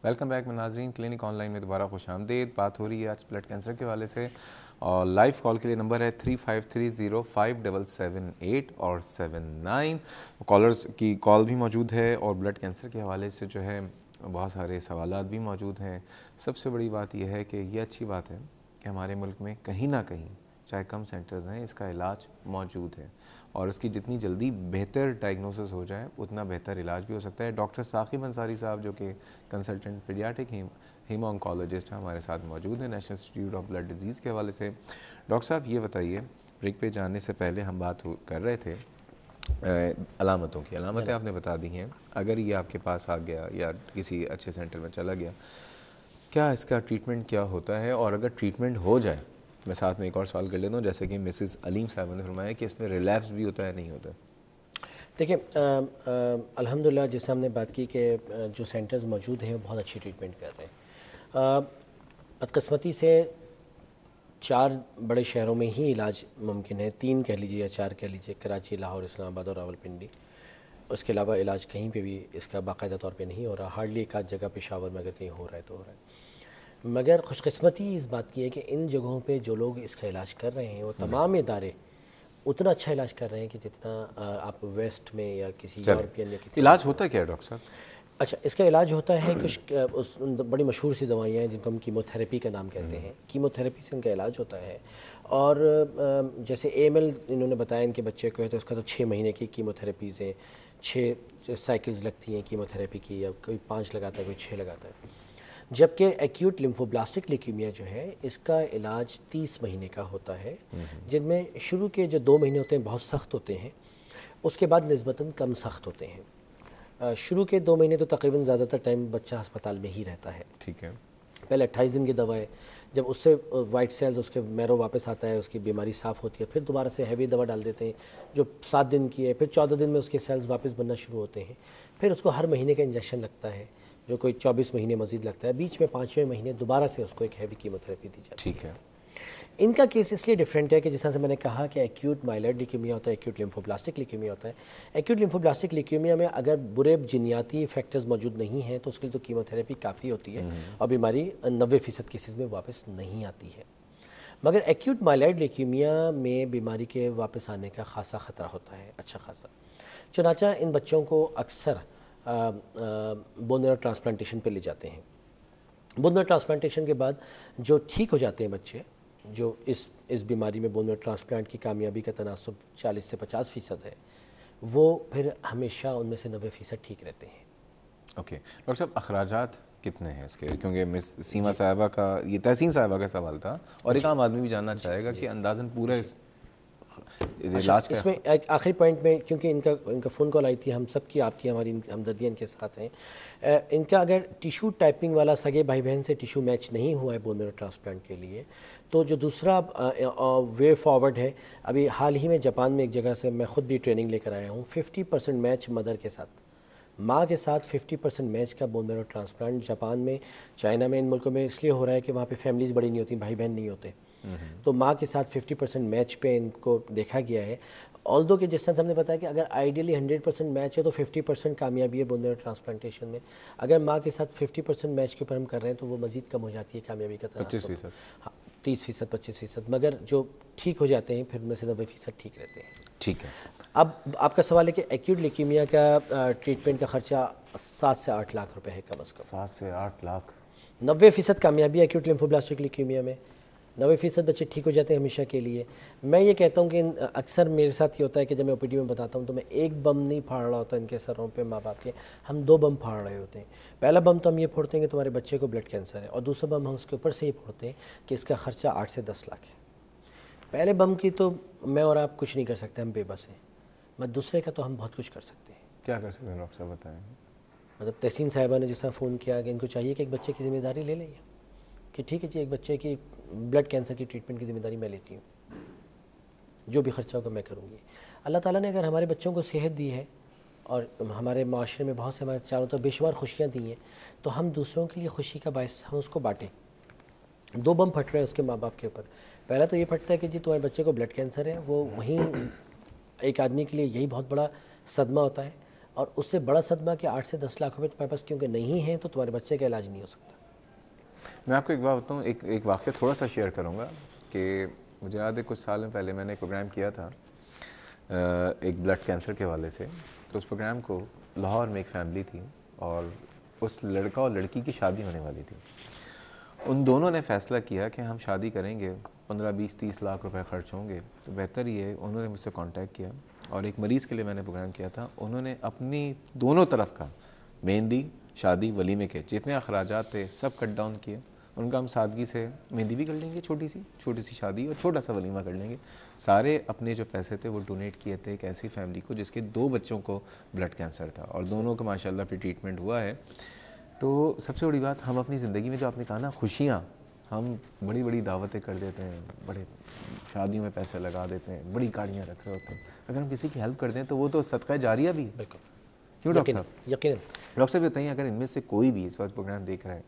Welcome back ناظرین، clinic on line میں دوبارہ خوش آمدید. بات ہو رہی ہے آج بلڈ کینسر کے حوالے سے، اور لائیو کال کے لیے نمبر ہے 35305778 اور 79. کالرز کی کال بھی موجود ہے اور بلڈ کینسر کے حوالے سے جو ہے بہت سارے سوالات بھی موجود ہیں. سب سے بڑی بات یہ ہے کہ یہ اچھی بات ہے کہ ہمارے ملک میں کہیں نہ کہیں، چاہے کم سینٹرز ہیں، اس کا علاج موجود ہے، اور اس کی جتنی جلدی بہتر ڈائگنوسس ہو جائے اتنا بہتر علاج بھی ہو سکتا ہے. ڈاکٹر ثاقب انصاری صاحب جو کہ کنسلٹنٹ پیڈیاٹرک ہیمو آنکولوجسٹ ہیں، ہمارے ساتھ موجود ہیں national institute of blood disease کے حوالے سے. ڈاکٹر صاحب یہ بتائیے، بریک پہ جانے سے پہلے ہم بات کر رہے تھے علامتوں کی. علامتیں آپ نے بتا دی ہیں. اگر یہ آپ کے پاس آ گیا یا کسی اچھے سینٹر میں چلا گیا، کیا اس کا ٹریٹمنٹ کیا ہوتا ہے؟ اور اگر ٹریٹمنٹ ہو جائے، میں ساتھ میں ایک اور سوال کر لیتا ہوں، جیسے کہ مسز علیم صاحبہ نے فرمایا کہ اس میں ریلیپس بھی ہوتا ہے نہیں ہوتا؟ دیکھیں، الحمدللہ جس سے ہم نے بات کی کہ جو سینٹرز موجود ہیں وہ بہت اچھی ٹریٹمنٹ کر رہے ہیں. بدقسمتی سے 4 بڑے شہروں میں ہی علاج ممکن ہے، 3 کہہ لیجیے یا 4 کہہ لیجیے، کراچی، لاہور، اسلام آباد اور راولپنڈی. اس کے علاوہ علاج کہیں پہ بھی اس کا باقاعدہ طور پہ نہیں ہو رہا. ہارڈلی ایک آدھ جگہ پشاور میں اگر کہیں ہو رہا ہے تو ہو رہا ہے. مگر خوش قسمتی اس بات کی ہے کہ ان جگہوں پہ جو لوگ اس کا علاج کر رہے ہیں وہ تمام ادارے اتنا اچھا علاج کر رہے ہیں کہ جتنا آپ ویسٹ میں یا کسی یورپین یا کسی علاج ہوتا کیا ہے ڈاکٹر صاحب؟ اچھا، اس کا علاج ہوتا ہے کچھ بڑی مشہور سی دوائیاں ہیں جن کو ہم کیموتھیراپی کا نام کہتے ہیں. کیموتھیراپی سے ان کا علاج ہوتا ہے. اور جیسے AML انہوں نے بتایا ان کے بچے کو ہے تو اس کا تو 6 مہینے کی کیموتھیراپیز ہیں، 6 سائیکلز لگتی ہیں کیموتھیراپی کی، یا کوئی 5 لگاتا ہے، کوئی 6 لگاتا ہے. جبکہ ایکیوٹ لیمفوبلاسٹک لیکیمیا جو ہے اس کا علاج 30 مہینے کا ہوتا ہے، جن میں شروع کے جو 2 مہینے ہوتے ہیں بہت سخت ہوتے ہیں، اس کے بعد نسبتاً کم سخت ہوتے ہیں. شروع کے 2 مہینے تو تقریباً زیادہ تر ٹائم بچہ ہسپتال میں ہی رہتا ہے. ٹھیک ہے. پہلے 28 دن کی دوا ہے، جب اس سے وائٹ سیلز اس کے میرو واپس آتا ہے، اس کی بیماری صاف ہوتی ہے، پھر دوبارہ سے ہیوی دوا ڈال دیتے ہیں جو 7 دن کی ہے، پھر 14 دن میں اس کے سیلز واپس بننا شروع ہوتے ہیں. پھر اس کو ہر مہینے کا انجیکشن لگتا ہے جو کوئی 24 مہینے مزید لگتا ہے. بیچ میں 5ویں مہینے دوبارہ سے اس کو ایک ہیوی کیموتھیراپی دی جاتی ہے. ٹھیک ہے. ان کا کیس اس لیے ڈیفرنٹ ہے کہ جس طرح سے میں نے کہا کہ ایکیوٹ مائلائڈ لیکیمیا ہوتا ہے، ایکیوٹ لیمفوبلاسٹک لیکیمیا ہوتا ہے. ایکیوٹ لیمفوبلاسٹک لیکیمیا میں اگر برے جینیاتی فیکٹرز موجود نہیں ہیں تو اس کے لیے تو کیموتھیراپی کافی ہوتی ہے اور بیماری 90% کیسز میں واپس نہیں آتی ہے. مگر ایکیوٹ مائلائڈ لیکیمیا میں بیماری کے واپس آنے کا خاصا خطرہ ہوتا ہے، اچھا خاصا. چنانچہ ان بچوں کو اکثر بون میرو ٹرانسپلانٹیشن پہ لے جاتے ہیں. بون میرو ٹرانسپلانٹیشن کے بعد جو ٹھیک ہو جاتے ہیں بچے، جو اس بیماری میں بون میرو ٹرانسپلانٹ کی کامیابی کا تناسب 40 سے 50% ہے، وہ پھر ہمیشہ ان میں سے 90% ٹھیک رہتے ہیں. اوکے ڈاکٹر صاحب، اخراجات کتنے ہیں اس کے؟ کیونکہ مس سیما صاحبہ کا، یہ تحسین صاحبہ کا سوال تھا، اور ایک عام آدمی بھی جاننا چاہے گا کہ اندازاً پورے علاج کا. اس میں ایک آخری پوائنٹ میں، کیونکہ ان کا فون کال آئی تھی، ہم سب کی، آپ کی، ہماری ہمدردیاں ان کے ساتھ ہیں. ان کا اگر ٹیشو ٹائپنگ والا سگے بھائی بہن سے ٹیشو میچ نہیں ہوا ہے بون میرو ٹرانسپلانٹ کے لیے، تو جو دوسرا وے فارورڈ ہے، ابھی حال ہی میں جاپان میں ایک جگہ سے میں خود بھی ٹریننگ لے کر آیا ہوں. 50% میچ مدر کے ساتھ، ماں کے ساتھ 50% میچ کا بون میرو ٹرانسپلانٹ جاپان میں، چائنا میں، ان ملکوں میں اس لیے ہو رہا ہے کہ وہاں پہ فیملیز بڑی نہیں ہوتی، بھائی بہن نہیں ہوتے، تو ماں کے ساتھ 50% میچ پہ ان کو دیکھا گیا ہے. آلدو کہ جس طرح ہم نے بتایا کہ اگر آئیڈیلی 100% میچ ہے تو 50% کامیابی ہے بون میرو ٹرانسپلانٹیشن میں. اگر ماں کے ساتھ 50% میچ کے اوپر ہم کر رہے ہیں تو وہ مزید کم ہو جاتی ہے کامیابی کا تناسب. 25%. ہاں، 30%، 25%. مگر جو ٹھیک ہو جاتے ہیں پھر ان میں سے 90% ٹھیک رہتے ہیں. ٹھیک ہے. اب آپ کا سوال ہے کہ ایکیوٹ لیکیمیا کا ٹریٹمنٹ کا خرچہ 7 سے 8 لاکھ روپے ہے کم از کم. 7 سے 8 لاکھ. 90% کامیابی ہے ایکیوٹ لیمفوبلاسٹک لیکیمیا میں. 90% بچے ٹھیک ہو جاتے ہیں ہمیشہ کے لیے. میں یہ کہتا ہوں کہ اکثر میرے ساتھ یہ ہوتا ہے کہ جب میں OPD میں بتاتا ہوں تو میں ایک بم نہیں پھاڑ رہا ہوتا ان کے سروں پہ ماں باپ کے، ہم 2 بم پھاڑ رہے ہوتے ہیں. پہلا بم تو ہم یہ پھوڑتے ہیں کہ تمہارے بچے کو بلڈ کینسر ہے، اور دوسرا بم ہم اس کے اوپر سے یہ پھوڑتے ہیں کہ اس کا خرچہ 8 سے 10 لاکھ ہے. پہلے بم کی تو میں اور آپ کچھ نہیں کر سکتے، ہم بے بس ہیں. دوسرے کا تو ہم بہت کچھ کر سکتے ہیں. کیا کر سکتے ہیں ڈاکٹر صاحب بتائیں؟ مطلب تحسین صاحبہ نے جس طرح فون کیا کہ ان کو چاہیے کہ ایک بچے کی ذمہ داری لے لیں کہ ٹھیک ہے جی، ایک بچے کی بلڈ کینسر کی ٹریٹمنٹ کی ذمہ داری میں لیتی ہوں، جو بھی خرچہ ہوگا میں کروں گی. اللہ تعالیٰ نے اگر ہمارے بچوں کو صحت دی ہے اور ہمارے معاشرے میں بہت سے ہمارے چاروں طرف بے شمار خوشیاں دی ہیں، تو ہم دوسروں کے لیے خوشی کا باعث ہم اس کو بانٹیں. 2 بم پھٹ رہے ہیں اس کے ماں باپ کے اوپر. پہلا تو یہ پھٹتا ہے کہ جی تمہارے بچے کو بلڈ کینسر ہے، وہ وہیں ایک آدمی کے لیے یہی بہت بڑا صدمہ ہوتا ہے. اور اس سے بڑا صدمہ کہ 8 سے 10 لاکھ روپے تمہارے پاس کیونکہ نہیں ہیں تو تمہارے بچے کا علاج نہیں ہو سکتا. میں آپ کو ایک بات بتاؤں, ایک واقعہ تھوڑا سا شیئر کروں گا کہ مجھے یاد ہے کچھ سال پہلے میں نے ایک پروگرام کیا تھا ایک بلڈ کینسر کے حوالے سے. تو اس پروگرام کو لاہور میں ایک فیملی تھی اور اس لڑکا اور لڑکی کی شادی ہونے والی تھی. ان دونوں نے فیصلہ کیا کہ ہم شادی کریں گے, 15, 20, 30 لاکھ روپے خرچ ہوں گے, تو بہتر یہ ہے. انہوں نے مجھ سے کانٹیکٹ کیا اور ایک مریض کے لیے میں نے پروگرام کیا تھا. انہوں نے اپنی دونوں طرف کا مہندی, شادی, ولیمے کے جتنے اخراجات تھے سب کٹ ڈاؤن کیے. ان کا ہم سادگی سے مہندی بھی کر لیں گے, چھوٹی سی شادی اور چھوٹا سا ولیمہ کر لیں گے. سارے اپنے جو پیسے تھے وہ ڈونیٹ کیے تھے ایک ایسی فیملی کو جس کے 2 بچوں کو بلڈ کینسر تھا اور دونوں کو ماشاءاللہ پھر ٹریٹمنٹ ہوا ہے. تو سب سے بڑی بات, ہم اپنی زندگی میں جو آپ نے کہا نا خوشیاں, ہم بڑی بڑی دعوتیں کر دیتے ہیں, بڑے شادیوں میں پیسے لگا دیتے ہیں, بڑی گاڑیاں رکھ رہے ہوتے ہیں. اگر ہم کسی کی ہیلپ کر دیں تو وہ تو صدقہ جاریہ بھی ہے. بالکل, کیوں ڈاکٹر صاحب؟ یقیناً. ڈاکٹر صاحب بتائیے, اگر ان میں سے کوئی بھی اس وقت پروگرام دیکھ رہا ہے,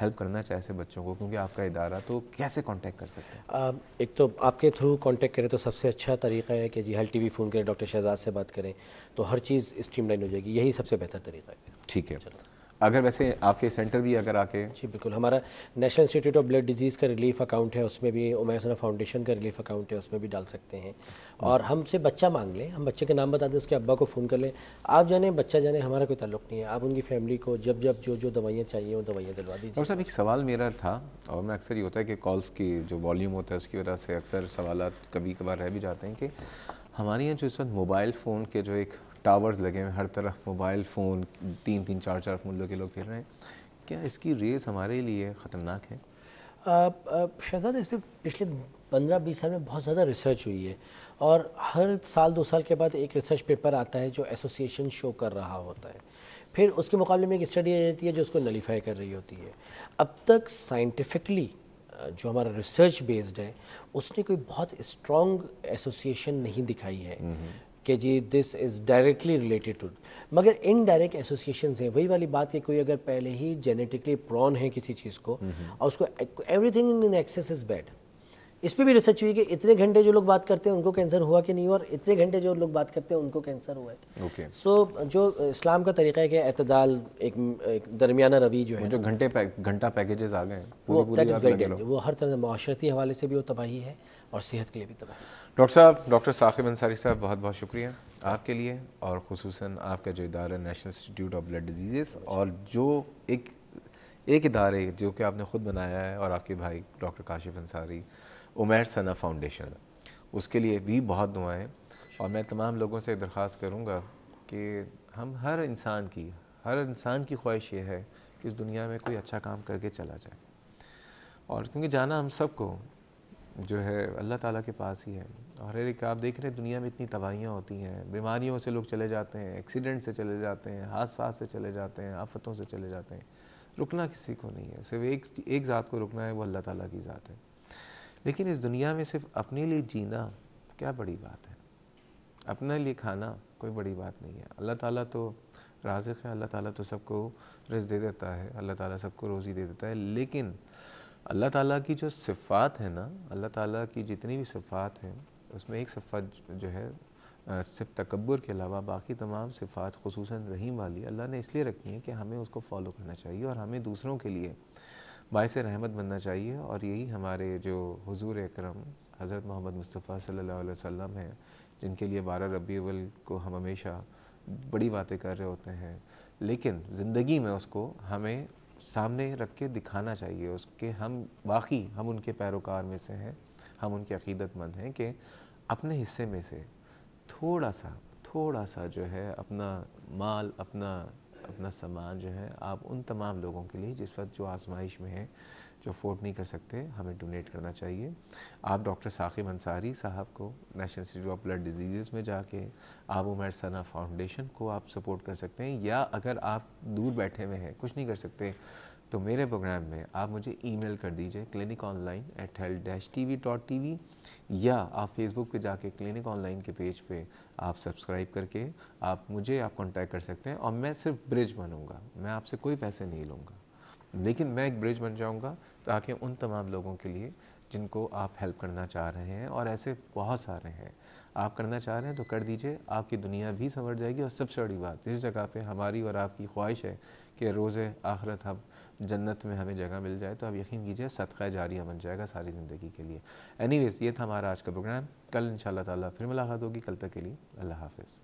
ہیلپ کرنا چاہے ایسے بچوں کو, کیونکہ آپ کا ادارہ, تو کیسے کانٹیکٹ کر سکتے ہیں؟ ایک تو آپ کے تھرو کانٹیکٹ کریں تو سب سے اچھا طریقہ ہے کہ جی ہیلتھ ٹی وی فون کریں, ڈاکٹر شہزاد سے بات کریں تو ہر چیز اسٹریم لائن ہو جائے گی. یہی سب سے بہتر طریقہ ہے. ٹھیک ہے. اگر ویسے آپ کے سینٹر بھی اگر آ کے, جی بالکل, ہمارا national institute of blood disease کا ریلیف اکاؤنٹ ہے, اس میں بھی عمیر ثنا فاؤنڈیشن کا ریلیف اکاؤنٹ ہے, اس میں بھی ڈال سکتے ہیں. اور ہم سے بچہ مانگ لیں, ہم بچے کا نام بتا دیں, اس کے ابا کو فون کر لیں. آپ جانیں بچہ جانے, ہمارا کوئی تعلق نہیں ہے. آپ ان کی فیملی کو جب جو دوائیاں چاہیے وہ دوائیاں دلوا دیجیے. ڈاکٹر صاحب ایک سوال میرا تھا, اور میں اکثر یہ ہوتا ہے کہ کالس کی جو والیوم ہوتا ہے اس کی وجہ سے اکثر سوالات کبھی کبھار رہ بھی جاتے ہیں, کہ ہمارے یہاں جو اس وقت موبائل فون کے جو ایک ٹاورز لگے ہیں, ہر طرف موبائل فون 3 4 ملکوں کے لوگ پھر رہے ہیں, کیا اس کی ریز ہمارے لیے خطرناک ہے؟ شہزاد, اس پہ پچھلے 15-20 سال میں بہت زیادہ ریسرچ ہوئی ہے, اور ہر سال 2 سال کے بعد ایک ریسرچ پیپر آتا ہے جو ایسوسیشن شو کر رہا ہوتا ہے. پھر اس کے مقابلے میں ایک اسٹڈی آ جاتی ہے جو اس کو نلیفائی کر رہی ہوتی ہے. اب تک سائنٹیفکلی جو ہمارا ریسرچ بیسڈ ہے اس نے کوئی بہت اسٹرانگ ایسوسیشن نہیں دکھائی ہے کہ جی دس از ڈائریکٹلی ریلیٹڈ ٹو, مگر ان ڈائریکٹ ایسوسیشنز ہیں. وہی والی بات کہ کوئی اگر پہلے ہی جینیٹکلی پرون ہے کسی چیز کو اور اس کو everything in excess is bad, اس پہ بھی ریسرچ ہوئی کہ اتنے گھنٹے جو لوگ بات کرتے ہیں ان کو کینسر ہوا کہ نہیں ہوا, اور اتنے گھنٹے جو لوگ بات کرتے ہیں ان کو کینسر ہوا ہے. اوکے. سو جو اسلام کا طریقہ ہے کہ اعتدال, ایک درمیانہ روی جو ہے, جو گھنٹہ پیکیجز آ گئے ہیں, وہ دیٹ از ویری ڈینجر. وہ ہر طرح معاشرتی حوالے سے بھی وہ تباہی ہے اور صحت کے لیے بھی تباہی. ڈاکٹر صاحب, ڈاکٹر ثاقب انصاری صاحب, بہت بہت شکریہ آپ کے لیے, اور خصوصاً آپ کا جو ادارہ national institute of blood diseases, اور جو ایک ادارے جو کہ آپ نے خود بنایا ہے, اور آپ کے بھائی ڈاکٹر کاشف انصاری, عمیر ثنا فاؤنڈیشن, اس کے لیے بھی بہت دعائیں. اور میں تمام لوگوں سے درخواست کروں گا کہ ہم ہر انسان کی خواہش یہ ہے کہ اس دنیا میں کوئی اچھا کام کر کے چلا جائے, اور کیونکہ جانا ہم سب کو جو ہے اللہ تعالیٰ کے پاس ہی ہے. اور ایک آپ دیکھ رہے ہیں دنیا میں اتنی تباہیاں ہوتی ہیں, بیماریوں سے لوگ چلے جاتے ہیں, ایکسیڈنٹ سے چلے جاتے ہیں, حادثات سے چلے جاتے ہیں, آفتوں سے چلے جاتے ہیں. رکنا کسی کو نہیں ہے, صرف ایک ذات کو رکنا ہے, وہ اللہ تعالیٰ کی ذات ہے. لیکن اس دنیا میں صرف اپنے لیے جینا کیا بڑی بات ہے, اپنے لیے کھانا کوئی بڑی بات نہیں ہے. اللہ تعالیٰ تو رازق ہے, اللہ تعالیٰ تو سب کو رزق دے دیتا ہے, اللہ تعالیٰ سب کو روزی دے دیتا ہے. لیکن اللہ تعالیٰ کی جو صفات ہیں نا, اللہ تعالیٰ کی جتنی بھی صفات ہیں اس میں ایک صفت جو ہے صرف تکبر کے علاوہ باقی تمام صفات خصوصاً رحیم والی اللہ نے اس لیے رکھی ہیں کہ ہمیں اس کو فالو کرنا چاہیے اور ہمیں دوسروں کے لیے باعث رحمت بننا چاہیے. اور یہی ہمارے جو حضور اکرم حضرت محمد مصطفیٰ صلی اللہ علیہ وسلم ہیں, جن کے لیے 12 ربیع الاول کو ہم ہمیشہ بڑی باتیں کر رہے ہوتے ہیں, لیکن زندگی میں اس کو ہمیں سامنے رکھ کے دکھانا چاہیے اس کے ہم واقعی ہم ان کے پیروکار میں سے ہیں, ہم ان کے عقیدت مند ہیں, کہ اپنے حصے میں سے تھوڑا سا جو ہے اپنا مال, اپنا سامان جو ہے آپ ان تمام لوگوں کے لیے جس وقت جو آزمائش میں ہیں, جو افورڈ نہیں کر سکتے, ہمیں ڈونیٹ کرنا چاہیے. آپ ڈاکٹر ثاقب انصاری صاحب کو national institute of blood diseases میں جا کے آپ عمیر ثنا فاؤنڈیشن کو آپ سپورٹ کر سکتے ہیں, یا اگر آپ دور بیٹھے ہوئے ہیں کچھ نہیں کر سکتے تو میرے پروگرام میں آپ مجھے ای میل کر دیجئے cliniconline@health-tv.tv, یا آپ فیس بک پہ جا کے کلینک آن لائن کے پیج پہ آپ سبسکرائب کر کے آپ کانٹیکٹ کر سکتے ہیں. اور میں صرف برج بنوں گا, میں آپ سے کوئی پیسے نہیں لوں گا, لیکن میں ایک برج بن جاؤں گا تاکہ ان تمام لوگوں کے لیے جن کو آپ ہیلپ کرنا چاہ رہے ہیں، اور ایسے بہت سارے ہیں. آپ کرنا چاہ رہے ہیں تو کر دیجئے، آپ کی دنیا بھی سنور جائے گی. اور سب سے بڑی بات اس جگہ پہ ہماری اور آپ کی خواہش ہے کہ روز آخرت ہم جنت میں ہمیں جگہ مل جائے، تو آپ یقین کیجئے صدقہ جاریہ بن جائے گا ساری زندگی کے لیے. اینی ویز یہ تھا ہمارا آج کا پروگرام. کل انشاءاللہ تعالیٰ پھر ملاقات ہوگی. کل تک کے لیے اللہ حافظ.